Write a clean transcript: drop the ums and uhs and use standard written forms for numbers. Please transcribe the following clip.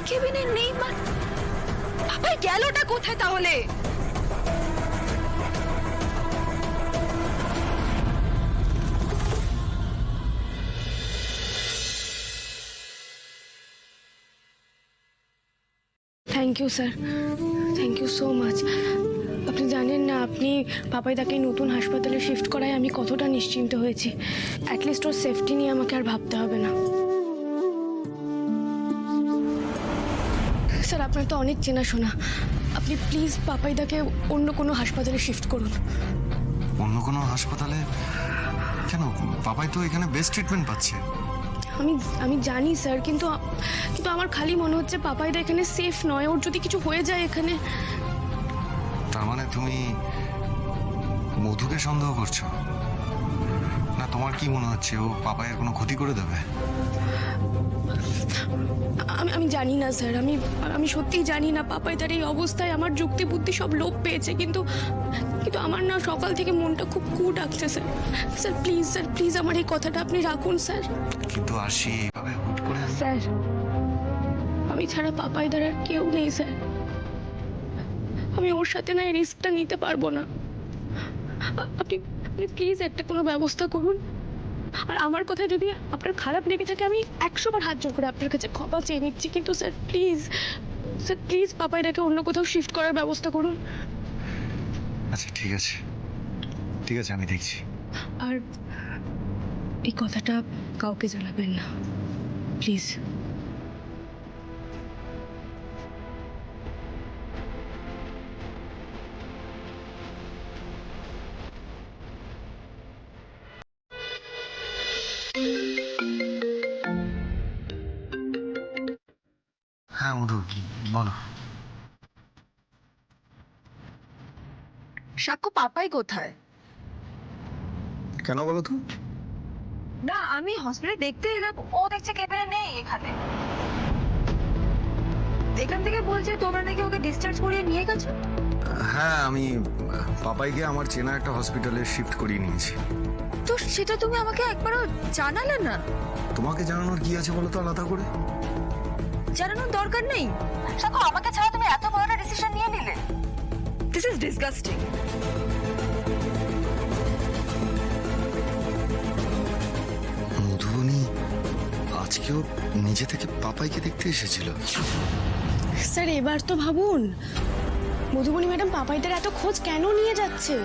কেবিনে নেই পাপাই গেলটা কোথায় তাহলে? Thank you sir, thank you so much. আপনি জানেন না, আপনি পাপাইদাকে নতুন হাসপাতালে শিফট করায় আমি কতটা নিশ্চিন্ত হয়েছি। অ্যাটলিস্ট ওর সেফটি নিয়ে আমাকে আর ভাবতে হবে না। স্যার, আপনার তো অনেক চেনাশোনা, আপনি প্লিজ পাপাইদাকে অন্য কোনো হাসপাতালে শিফট করুন। অন্য কোনো হাসপাতালে কেন? পাপাই তো এখানে বেস্ট ট্রিটমেন্ট পাচ্ছে। আমি জানি স্যার, কিন্তু আমার খালি মনে হচ্ছে পাপাইদা এখানে সেফ নয়। ওর যদি কিছু হয়ে যায় এখানে। তার মানে তুমি মধুকে সন্দেহ করছো? না, তোমার কি মনে হচ্ছে ও পাপাইয়ের কোনো ক্ষতি করে দেবে? আমি জানি না স্যার, আমি সত্যিই জানি না। পাপাইদার এই অবস্থায় আমার যুক্তি বুদ্ধি সব লোপ পেয়েছে, কিন্তু আমার না সকাল থেকে মনটা খুব কু ডাকছে স্যার। স্যার প্লিজ আমার এই কথাটা আপনি রাখুন স্যার। কিন্তু আসি এইভাবে হুট করে। স্যার, আমি ছাড়া পাপাইদার আর কেউ নেই স্যার। আমি ওর সাথে না এই রিস্কটা নিতে পারবো না। আপনি প্লিজ একটা কোনো ব্যবস্থা করুন। আর আমার কথা যদি আপনার খারাপ লেগে থাকে, আমি 100 বার হাত জোড় করে আপনার কাছে ক্ষমা চেয়ে নিচ্ছি, কিন্তু স্যার প্লিজ পাপাইদাকে অন্য কোথাও শিফট করার ব্যবস্থা করুন। আচ্ছা ঠিক আছে, আমি দেখছি। আর এই কথাটা কাউকে জানাবেন না প্লিজ। হ্যাঁ মধু, বলো। সাক্ষ্য, পাপাই কোথায়? কেন বলো তো? না, আমি হসপিটালে দেখতে এলাম, ও দেখছে কেবিনে নেই এখানে। এখান থেকে বলছে তোমরা নাকি ওকে ডিসচার্জ করিয়ে নিয়ে গেছো। হ্যাঁ, আমি পাপাইকে আমার চেনা একটা হসপিটালে শিফট করিয়ে নিয়েছি। তো সেটা তুমি আমাকে একবারও জানালে না? তোমাকে জানানোর কি আছে বলো তো আলাদা করে? জানানোর দরকার নেই। সাক্ষ্য, আমাকে ছাড়া তুমি এত বড় একটা ডিসিশন নিয়ে নিলে। This is disgusting. মধুবনী আজকেও নিজে থেকে পাপাইকে দেখতে এসেছিল। স্যার, এবার তো ভাবুন, মধুবনী ম্যাডাম পাপাইদার এত খোঁজ কেন নিয়ে যাচ্ছে?